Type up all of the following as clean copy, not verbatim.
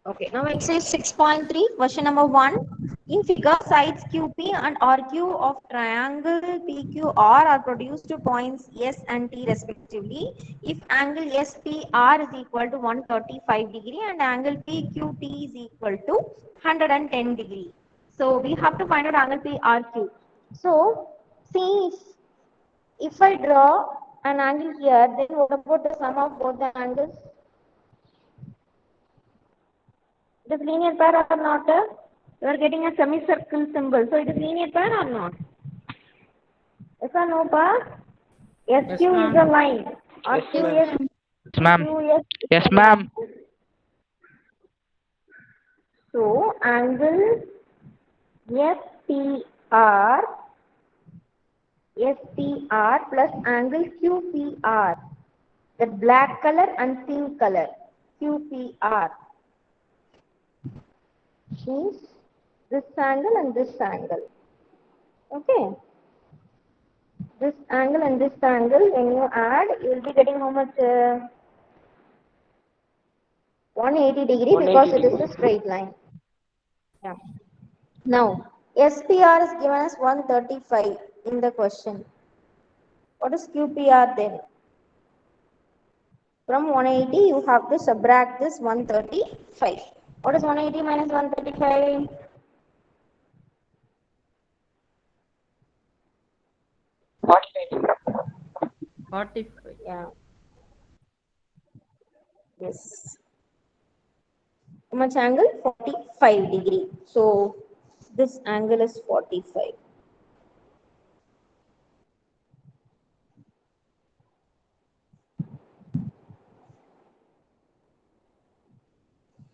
Okay, now exercise 6.3, question number 1. In figure, sides QP and RQ of triangle PQR are produced to points S and T respectively. If angle SPR is equal to 135 degree and angle PQT is equal to 110 degree. So we have to find out angle PRQ. So see, if I draw an angle here, then what about the sum of both the angles? It is linear pair or not? You are getting a semicircle symbol. So it is linear pair or not? Yes or no, pa? SQ Yes, is a ma'am. line. Or Yes, ma'am. QS, Yes, ma'am. QS is Yes, a ma'am. line. So angle SPR, SPR plus angle QPR. The black color and pink color. QPR means this angle and this angle. Okay. This angle and this angle, when you add, you will be getting how much? 180 degree because 180 it is degree. a straight line. Yeah. Now, SPR is given as 135 in the question. What is QPR then? From 180, you have to subtract this 135. What is 180 minus 135? 45. 45. Yeah. Yes. How much angle? 45 degree. So, this angle is 45.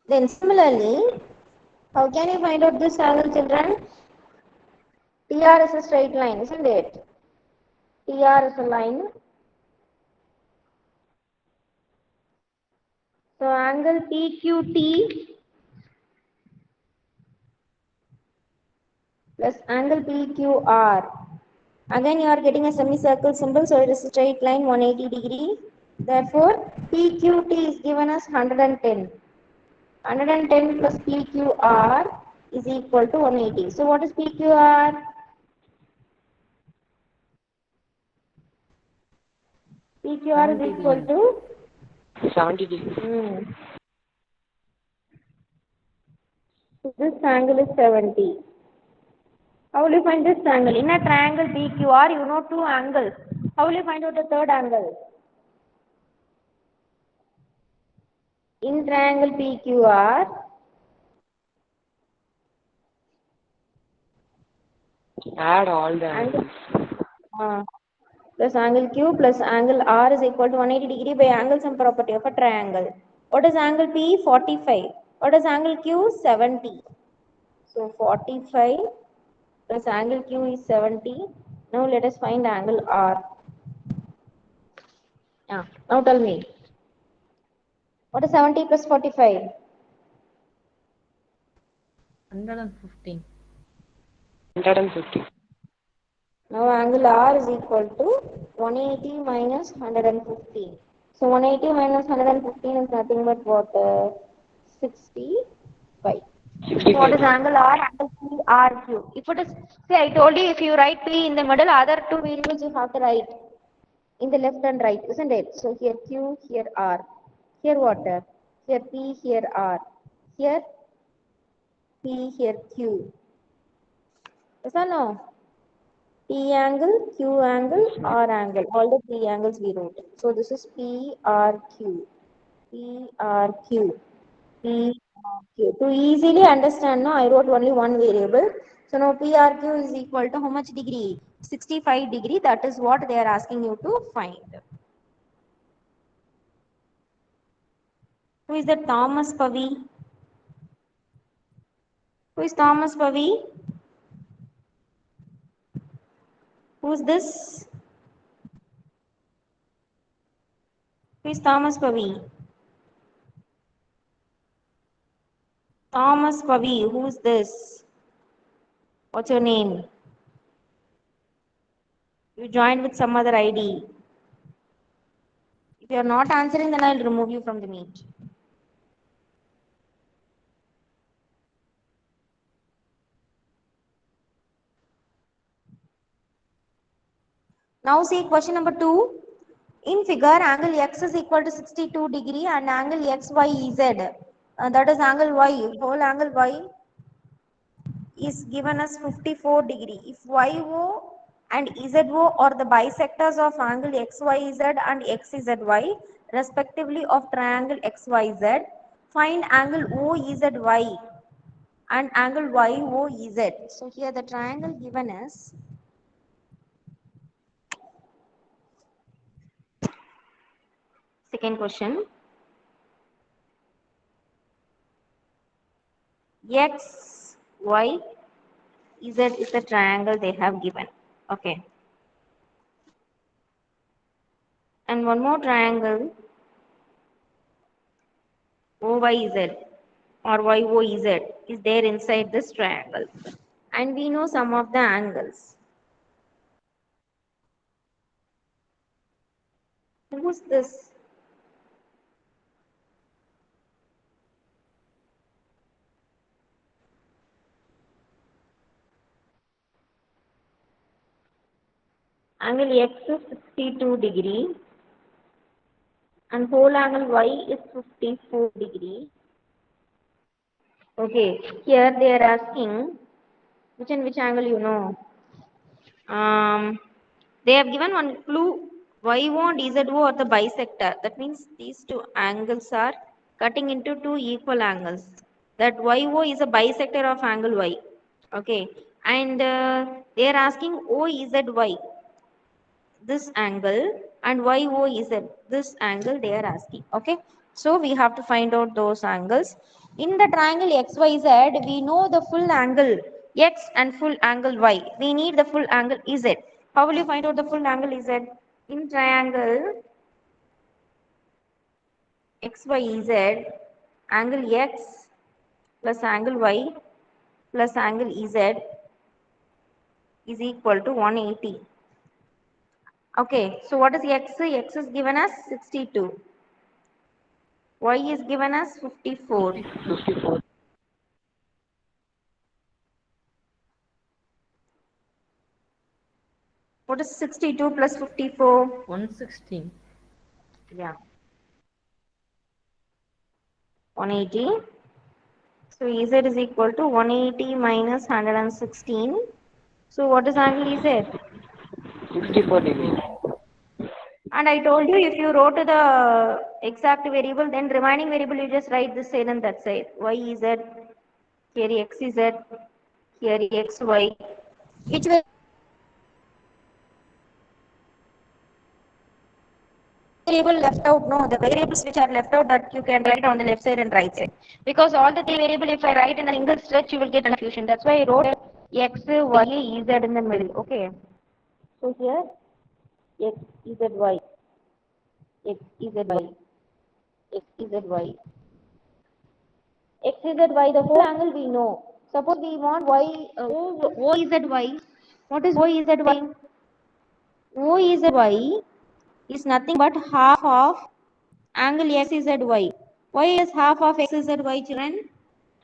Then similarly, how can you find out this angle, children? TR is a straight line, isn't it? TR is a line. So angle PQT plus angle PQR. Again, you are getting a semicircle symbol, so it is a straight line 180 degree. Therefore, PQT is given as 110. 110 plus PQR is equal to 180. So what is PQR? PQR is 70 equal degree. to 70 degree. this angle is 70. How will you find this angle? In a triangle PQR, you know two angles. How will you find out the third angle? In triangle PQR, Add all the angle angles. plus angle Q plus angle R is equal to 180 degree by angle sum property of a triangle. What is angle P? 45. What is angle Q? 70. So 45 plus angle Q is 70. Now let us find angle R. Yeah. Now tell me. What is 70 plus 45? 115. 150. Now angle R is equal to 180 minus 115. So 180 minus 115 is nothing but what? 65. So what 65. is angle R? Angle P R Q. If it is, see, I told you if you write P in the middle, other two variables you have to write in the left and right, isn't it? So here Q, here R. Here what? Here P, here R. Here P, here Q. Yes or no? P angle, Q angle, Yes, ma'am. R angle. All the three angles we wrote. So this is PRQ. PRQ. PRQ. To easily understand, no, I wrote only one variable. So now PRQ is equal to how much degree? 65 degree. That is what they are asking you to find. Who is that Thomas Pavi? Who is Thomas Pavi? Who is this? Who is Thomas Pavi? Thomas Pavi. Who is this? What's your name? You joined with some other ID. If you are not answering, then I'll remove you from the meet. Now see question number 2. In figure, angle x is equal to 62 degree and angle xyz. That is angle y. Whole angle y is given as 54 degree. If YO and ZO are the bisectors of angle XYZ and XZY respectively of triangle XYZ, find angle OEZY and angle YOEZ. So here the triangle given is second question. X, Y, Z is the triangle they have given. Okay. And one more triangle OYZ or YOEZ is there inside this triangle. And we know some of the angles. Who's this? Angle X is 62 degree and whole angle Y is 54 degree. Okay, here they are asking which and which angle you know. They have given one clue. YO and ZO are the bisector. That means these two angles are cutting into two equal angles. That YO is a bisector of angle Y. Okay, and they are asking OEZY, this angle, and YOEZ, this angle they are asking. Okay, so we have to find out those angles. In the triangle XYZ, we know the full angle X and full angle Y. We need the full angle Z. How will you find out the full angle Z? In triangle XYZ, angle X plus angle Y plus angle Z is equal to 180. Okay, so what is X? X is given as 62. Y is given as 54. 54. What is 62 plus 54? 116. Yeah. 180. So Z is equal to 180 minus 116. So what is angle Z? 64 degree. And I told you if you wrote the exact variable, then remaining variable you just write this side and that side. Y is Z, here X is Z, here X, Y. Which variable left out? No, the variables which are left out that you can write on the left side and right side. Because all the three variable, if I write in a single stretch, you will get confusion. That's why I wrote X, Y, Z in the middle. Okay. So here X, Z, Y, X, Z, Y, X, Z, Y. X, Z, Y, the whole angle we know. Suppose we want Y, O, Z, Y. What is O, Z, Y? O, Z, Y is nothing but half of angle XZY. Why is half of XZY, children?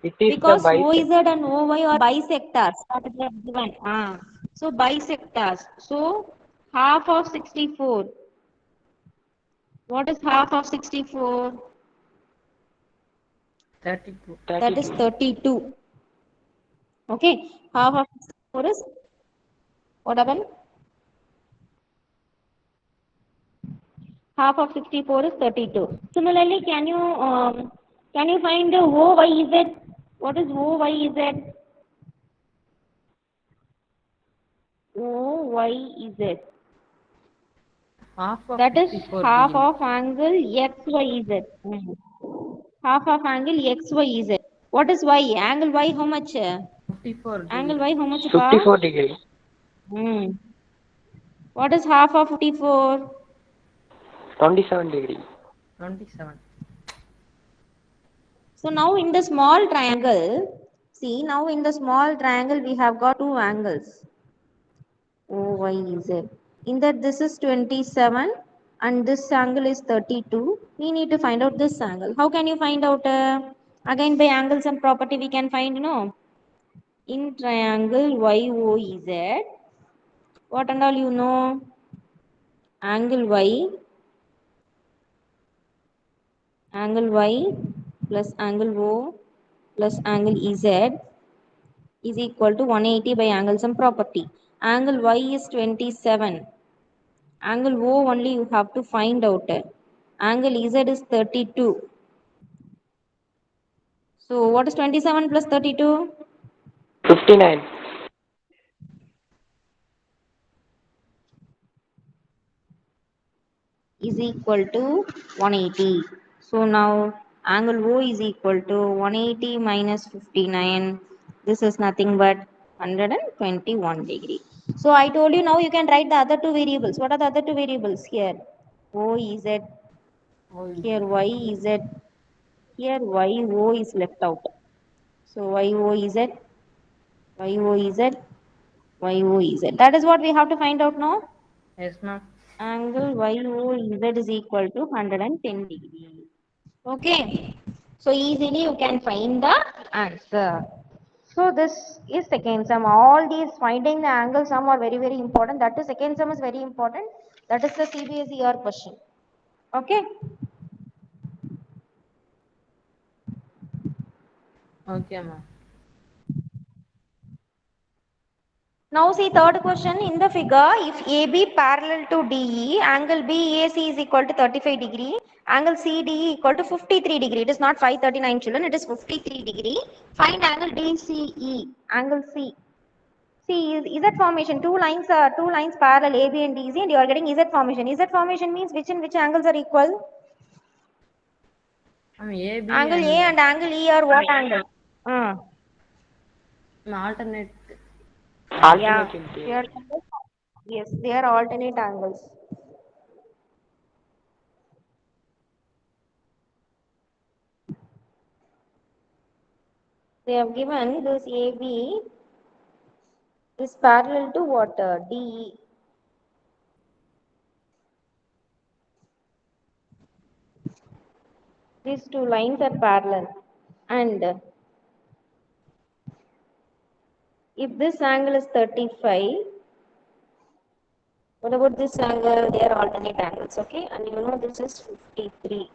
It is the Because bisect. OZ and OY are bisectors. That is given. So bisectors. So half of 64. What is half of 64? 32. That is 32. 32. Okay. Half of 64 is what happened? Half of 64 is 32. Similarly, can you find the OYZ? What is OYZ? OYZ. Half of That is 54 half degree. of angle XYZ. Half of angle XYZ. What is Y? Angle Y how much? 54 Angle degree. Y how much? 54 degree. What is half of 54? 27 degree. 27. So now in the small triangle, see now in the small triangle we have got two angles. OYZ. In that this is 27 and this angle is 32. We need to find out this angle. How can you find out? Again by angles and property we can find, no? In triangle YOEZ, what and all you know? angle y plus angle O plus angle EZ is equal to 180 by angle sum property. Angle y is 27. Angle O only you have to find out. Angle EZ is 32. So what is 27 plus 32? 59. Is equal to 180. So now angle O is equal to 180 minus 59. This is nothing but 121 degree. So I told you now you can write the other two variables. What are the other two variables here? O is at Oh, is here it? y is at here y o is left out. So y o is at y o is at y o is at. That is what we have to find out now. Yes, ma'am. Angle YOZ is equal to 110 degree. Okay. So easily you can find the answer. So this is second sum. All these finding the angle sum are very very important. That is second sum is very important. That is the CBSE question. Okay. Okay, ma'am. Now see third question in the figure, if AB parallel to DE, angle BAC is equal to 35 degree, angle CDE equal to 53 degree. It is not 539 children, it is 53 degree. Find angle DCE, angle C. See Z formation, two lines parallel AB and DC and you are getting Z formation. Z formation means which and which angles are equal? Ma'am, AB Angle A and and angle E are what angle? alternate. Yeah, Alternate they are, interior. yes, they are alternate angles. They have given this AB is parallel to what? DE. These two lines are parallel. And if this angle is 35, what about this angle? They are alternate angles, okay? And you know this is 53.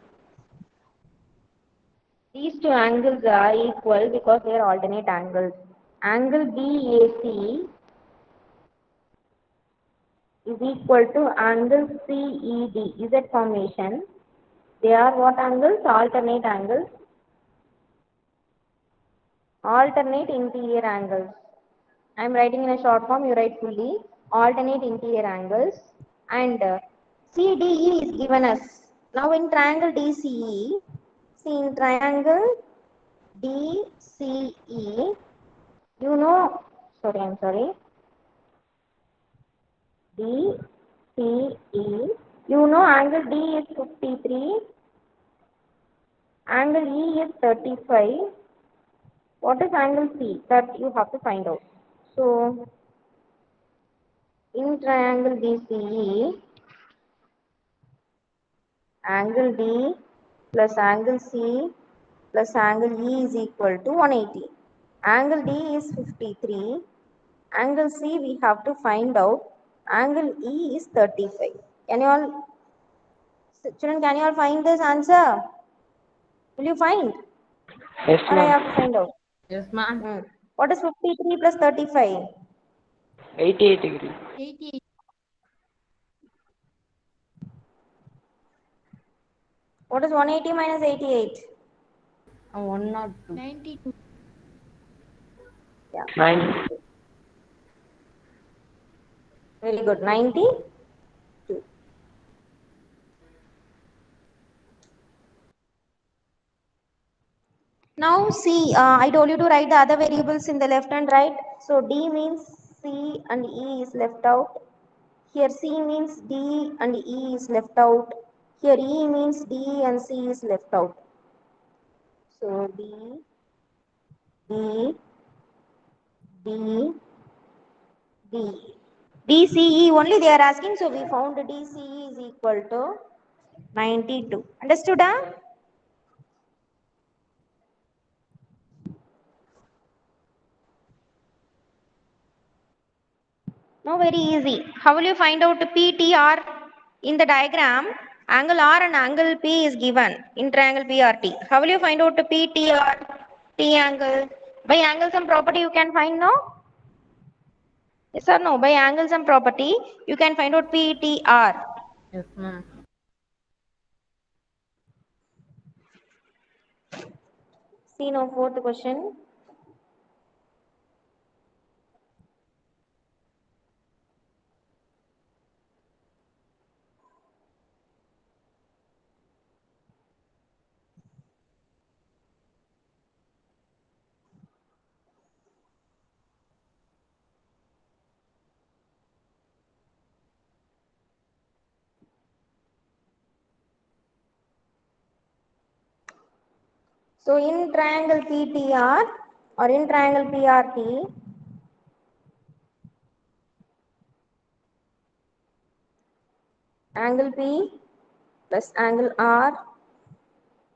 These two angles are equal because they are alternate angles. Angle BAC is equal to angle CED. Is that formation? They are what angles? Alternate angles. Alternate interior angles. I am writing in a short form, you write fully. Alternate interior angles. And CDE is given us. Now in triangle DCE, see in triangle DCE, you know, sorry, DCE, you know angle D is 53, angle E is 35. What is angle C? That you have to find out. So, in triangle DCE, angle D plus angle C plus angle E is equal to 180. Angle D is 53. Angle C we have to find out. Angle E is 35. Can you all, children, can you all find this answer? Will you find? Yes, Or I ma'am. have to find out? Yes, ma'am. What is 53 plus 35? 88 degree. 88, What is 180 minus 88? 102. 92, Yeah, 9. very good. 92. Now see, I told you to write the other variables in the left and right. So D means C and E is left out. Here C means D and E is left out. Here E means D and C is left out. So D, D, D. DCE only they are asking. So we found DCE is equal to 92. Understood? Huh? Now very easy. How will you find out PTR? In the diagram, angle R and angle P is given in triangle PRT. How will you find out the PTR, T angle? By angle sum property you can find, no? Yes or no? By angle sum property you can find out PTR. Yes, ma'am. See now fourth question. So in triangle PTR or in triangle PRT, angle P plus angle R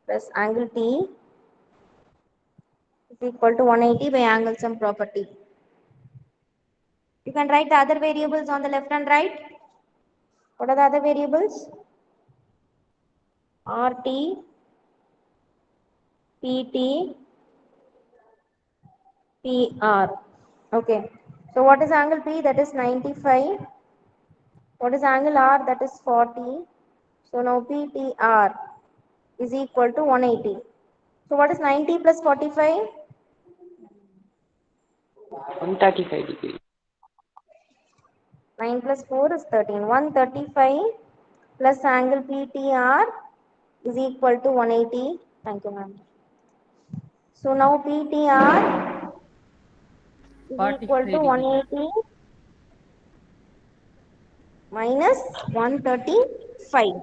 plus angle T is equal to 180 by angle sum property. You can write the other variables on the left and right. What are the other variables? RT, PT, PR. Okay. So what is angle P? That is 95. What is angle R? That is 40. So now PTR is equal to 180. So what is 90 plus 45? 135 degree. 9 plus 4 is 13. 135 plus angle PTR is equal to 180. Thank you, ma'am. So now PTR is equal 45 to degree. 180 minus 135.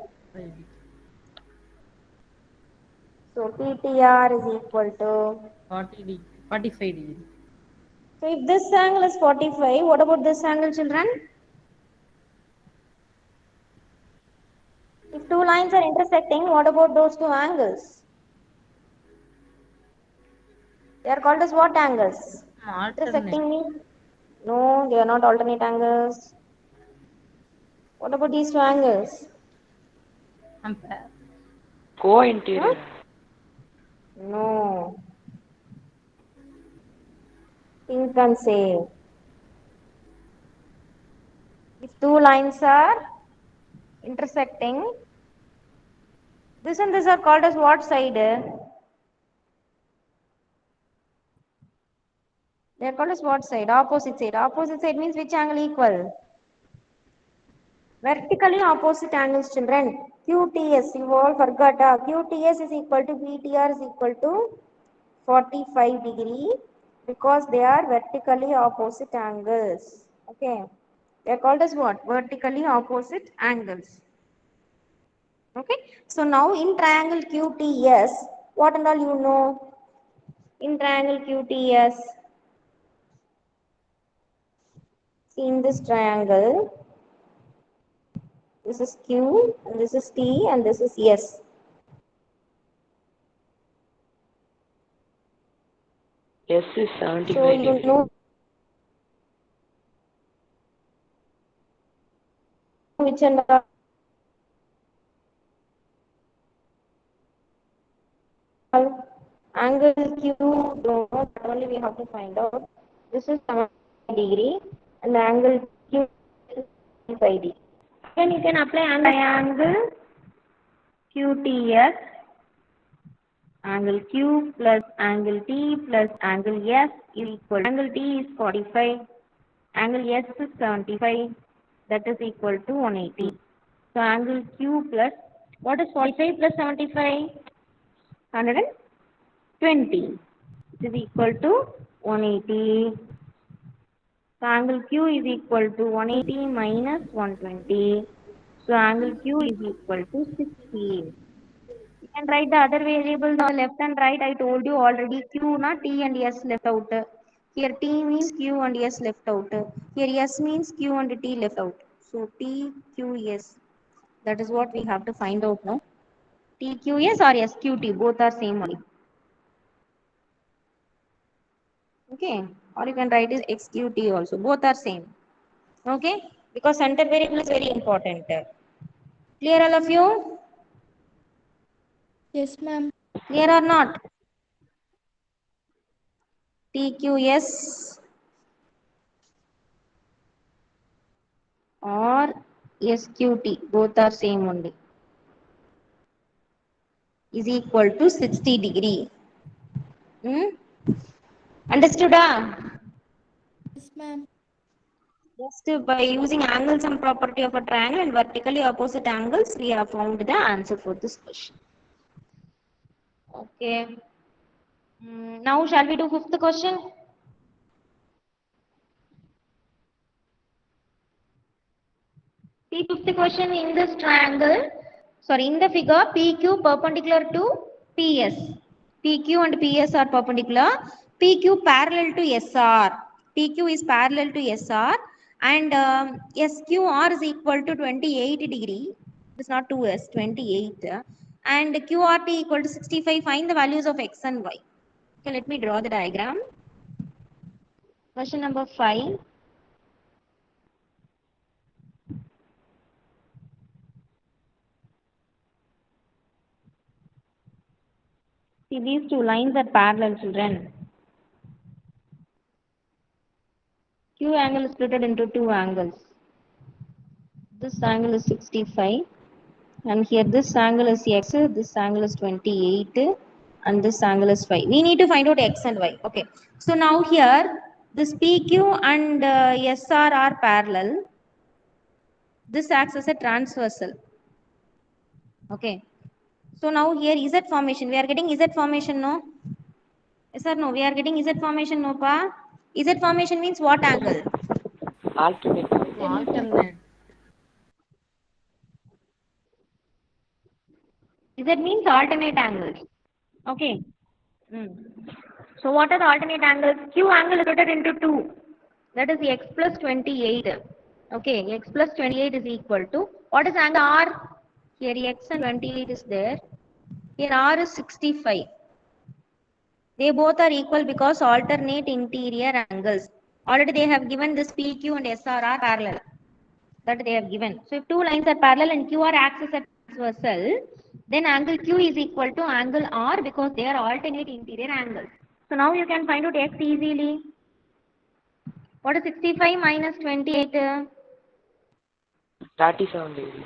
So PTR is equal to. 40 degree. 45 degree. So if this angle is 45, what about this angle, children? If two lines are intersecting, what about those two angles? They are called as what angles? Alternate. Intersecting means? No, they are not alternate angles. What about these two angles? Compare. Co-interior. No. Think and say. If two lines are intersecting, this and this are called as what side? They are called as what side? Opposite side. Opposite side means which angle equal? Vertically opposite angles, children. QTS, you all forgot. QTS is equal to BTR is equal to 45 degree because they are vertically opposite angles. Okay. They are called as what? Vertically opposite angles. Okay. So now in triangle QTS, what and all you know? In triangle QTS, see in this triangle, this is Q and this is T and this is S. S is 75 So you degree. know which and all angle Q, don't know, but only we have to find out. This is 70 degree and the angle Q is 45 degree. Then you can apply angle QTS, angle Q plus angle T plus angle S is equal. Angle T is 45, angle S is 75, that is equal to 180. So angle Q plus, what is 45 plus 75? 120. It is equal to 180. So angle Q is equal to 180 minus 120. So angle Q is equal to 60. You can write the other variables on the left and right. I told you already Q, not T and S left out. Here T means Q and S left out. Here S means Q and T left out. So T, Q, S. That is what we have to find out now. T, Q, S or S, Q, T. Both are same only. Okay. Or you can write it X, Q, T also. Both are same. Okay. Because center variable is very important. Clear all of you? Yes, ma'am. Clear or not? PQS or SQT, both are same only, is equal to 60 degree. Understood? Yes, ma'am. Just by using angle sum property of a triangle and vertically opposite angles, we have found the answer for this question. Okay. Now shall we do fifth question? See fifth question in this triangle. Sorry, in the figure, PQ perpendicular to PS. PQ and PS are perpendicular. PQ parallel to SR. PQ is parallel to SR and SQR is equal to 28 degree. It's not 2S, 28. And QRT equal to 65. Find the values of X and Y. Okay, let me draw the diagram. Question number 5. See, these two lines are parallel, children. Q angle is split into two angles. This angle is 65, and here this angle is X, this angle is 28, and this angle is 5. We need to find out X and Y. Okay. So now here, this PQ and SR are parallel. This acts as a transversal. Okay. So now here Z formation. We are getting Z formation, no? Yes or no? We are getting Z formation, no, pa? Z formation means what angle? Alternate. Alternate. Z means alternate angles. Okay. So what are the alternate angles? Q angle is divided into 2. That is X plus 28. Okay. X plus 28 is equal to, what is angle R? Here X and 28 is there. Here R is 65. They both are equal because alternate interior angles. Already they have given this PQ and SR are parallel. That they have given. So if two lines are parallel and QR acts as a transversal, then angle Q is equal to angle R because they are alternate interior angles. So now you can find out X easily. What is 65 minus 28? 37 degree.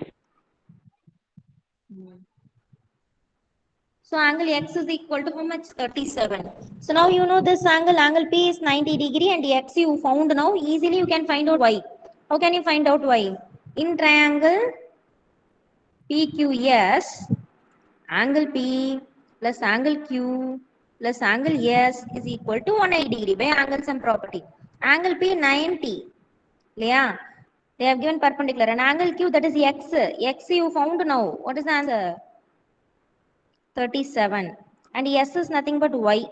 So angle X is equal to how much? 37. So now you know this angle P is 90 degree and X you found now. Easily you can find out Y. How can you find out Y? In triangle PQS, angle P plus angle Q plus angle S is equal to 180 degree by angle sum property. Angle P 90. Yeah. They have given perpendicular. And angle Q, that is X. X you found now. What is the answer? 37. And S is nothing but Y.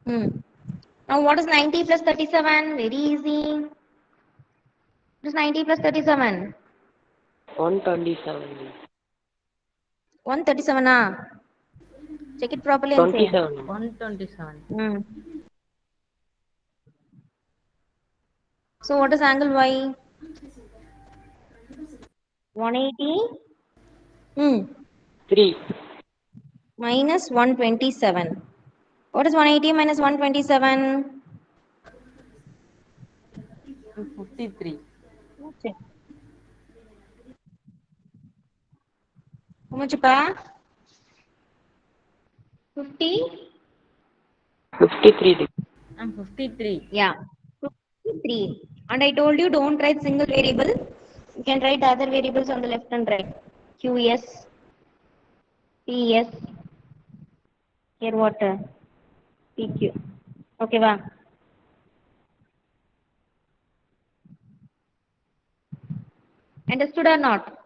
Now what is 90 plus 37? Very easy. What is 90 plus 37? 127 degree. 137. Check it properly and say. 27. 127. So what is angle Y? 180 3. minus 127. What is 180 minus 127? 53. How much pa? 50? 53 degree. I'm 53. Yeah. 53. And I told you don't write single variable. You can write other variables on the left and right. QS, PS. Here what? PQ. Okay, va? Understood or not?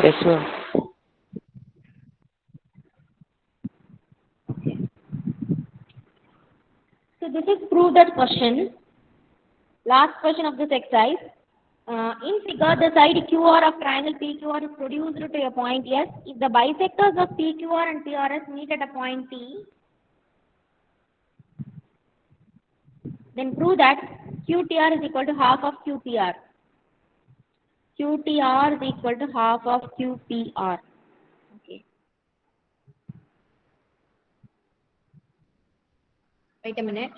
Yes, ma'am. So this is prove that question. Last question of this exercise. In figure, the side QR of triangle PQR is produced to a point S. If the bisectors of PQR and PRS meet at a point T, then prove that QTR is equal to half of QPR. QTR is equal to half of QPR. Okay. Wait a minute.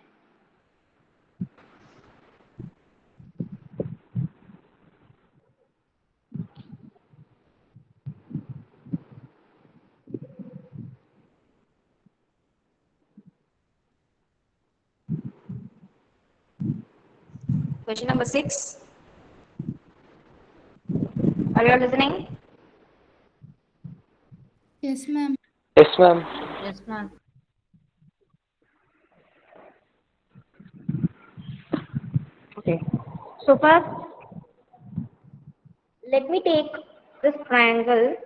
Question number 6. Are you all listening? Yes, ma'am. Yes, ma'am. Yes, ma'am. Okay. So first, let me take this triangle.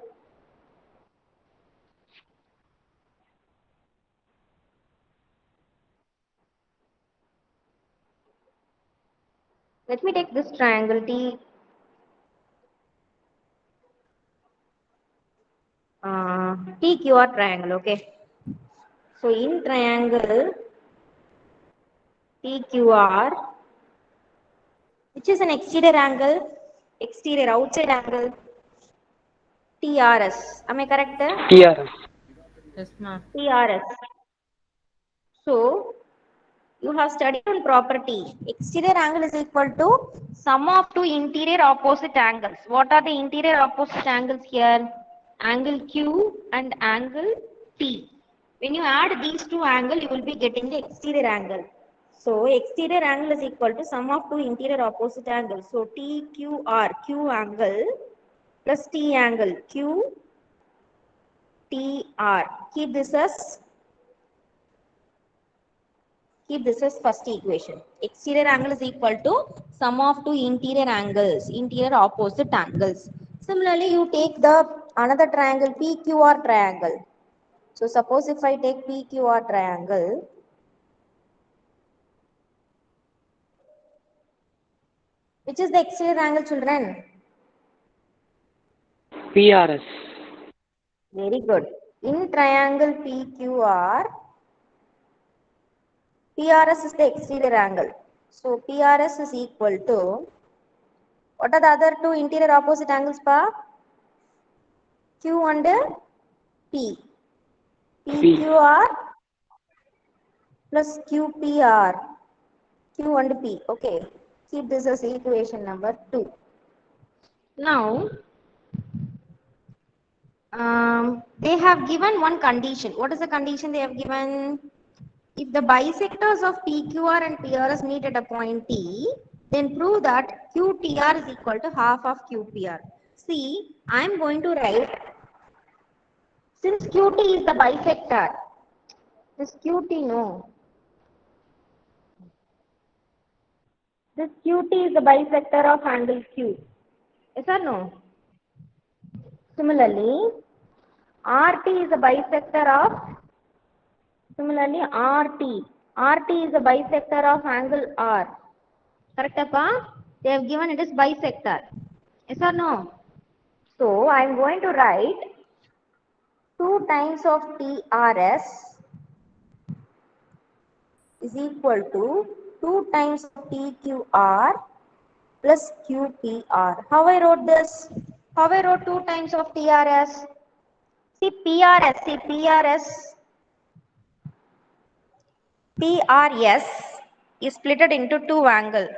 Let me take this triangle TQR triangle. Okay. So in triangle TQR, which is an exterior angle, exterior outside angle, TRS. Am I correct? TRS. Yes, ma'am. TRS. So you have studied on property. Exterior angle is equal to sum of two interior opposite angles. What are the interior opposite angles here? Angle Q and angle T. When you add these two angles, you will be getting the exterior angle. So exterior angle is equal to sum of two interior opposite angles. So TQR, Q angle plus T angle, QTR. Keep this as first equation. Exterior angle is equal to sum of two interior angles, interior opposite angles. Similarly, you take the another triangle, PQR triangle. So suppose if I take PQR triangle, which is the exterior angle, children? PRS. Very good. In triangle PQR, PRS is the exterior angle. So PRS is equal to, what are the other two interior opposite angles, Pa? Q and P. PQR plus QPR. Q and P. Okay. Keep this as equation number 2. Now, they have given one condition. What is the condition they have given? If the bisectors of PQR and PRS meet at a point T, then prove that QTR is equal to half of QPR. See, I am going to write, since QT is the bisector, this QT, no. This QT is the bisector of angle Q. Yes or no? Similarly, RT is a bisector of, RT is a bisector of angle R. Correct, Appa? They have given it as bisector. Yes or no? So, I am going to write 2 times of TRS is equal to 2 times of TQR plus QPR. How I wrote this? How I wrote 2 times of TRS? See PRS is split into two angles.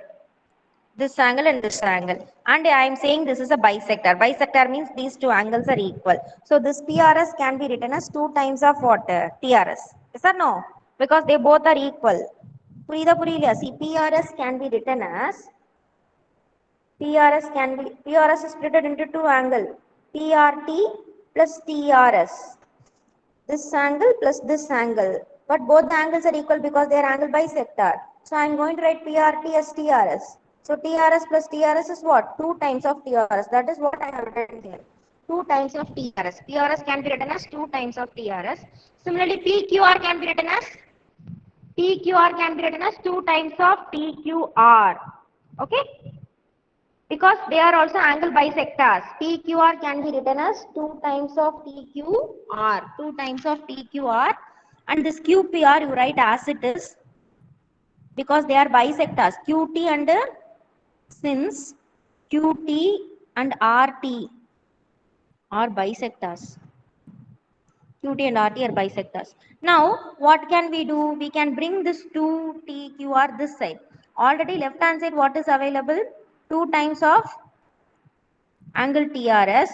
This angle and this angle. And I am saying this is a bisector. Bisector means these two angles are equal. So this PRS can be written as 2 times of what? TRS. Yes or no? Because they both are equal. See, PRS can be written as, PRS is split into two angles. PRT plus TRS. This angle plus this angle. But both the angles are equal because they are angle bisector. So I am going to write PRT as TRS. So TRS plus TRS is what? 2 times of TRS. That is what I have written here. 2 times of TRS. PRS can be written as 2 times of TRS. Similarly, PQR can be written as 2 times of TQR. Okay? Because they are also angle bisectors. PQR can be written as 2 times of TQR. 2 times of TQR. And this QPR you write as it is. Because they are bisectors. QT and since QT and RT are bisectors. QT and RT are bisectors. Now, what can we do? We can bring this 2TQR this side. Already left hand side, what is available? 2 times of angle TRS.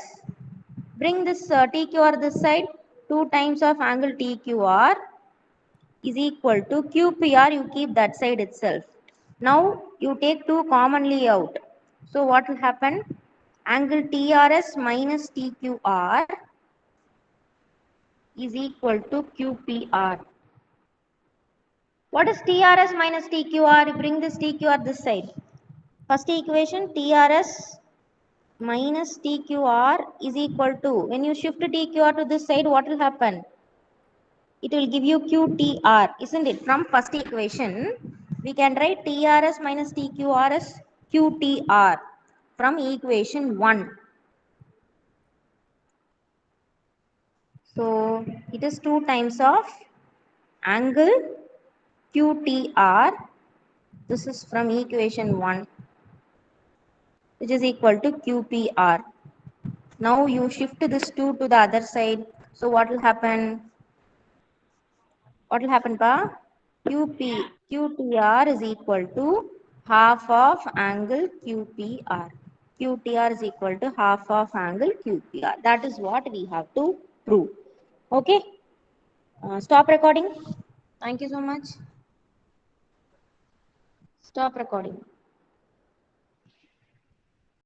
Bring this TQR this side. 2 times of angle TQR is equal to QPR. You keep that side itself. Now, you take 2 commonly out. So, what will happen? Angle TRS minus TQR is equal to QPR. What is TRS minus TQR? You bring this TQR this side. First equation, TRS minus TQR is equal to, when you shift TQR to this side, what will happen? It will give you QTR, isn't it? From first equation, we can write TRS minus TQR as QTR from equation 1. So, it is 2 times of angle QTR. This is from equation 1, which is equal to QPR. Now you shift this 2 to the other side. So what will happen? What will happen, pa? QTR is equal to half of angle QPR. QTR is equal to half of angle QPR. That is what we have to prove. Okay. Stop recording. Thank you so much. Stop recording.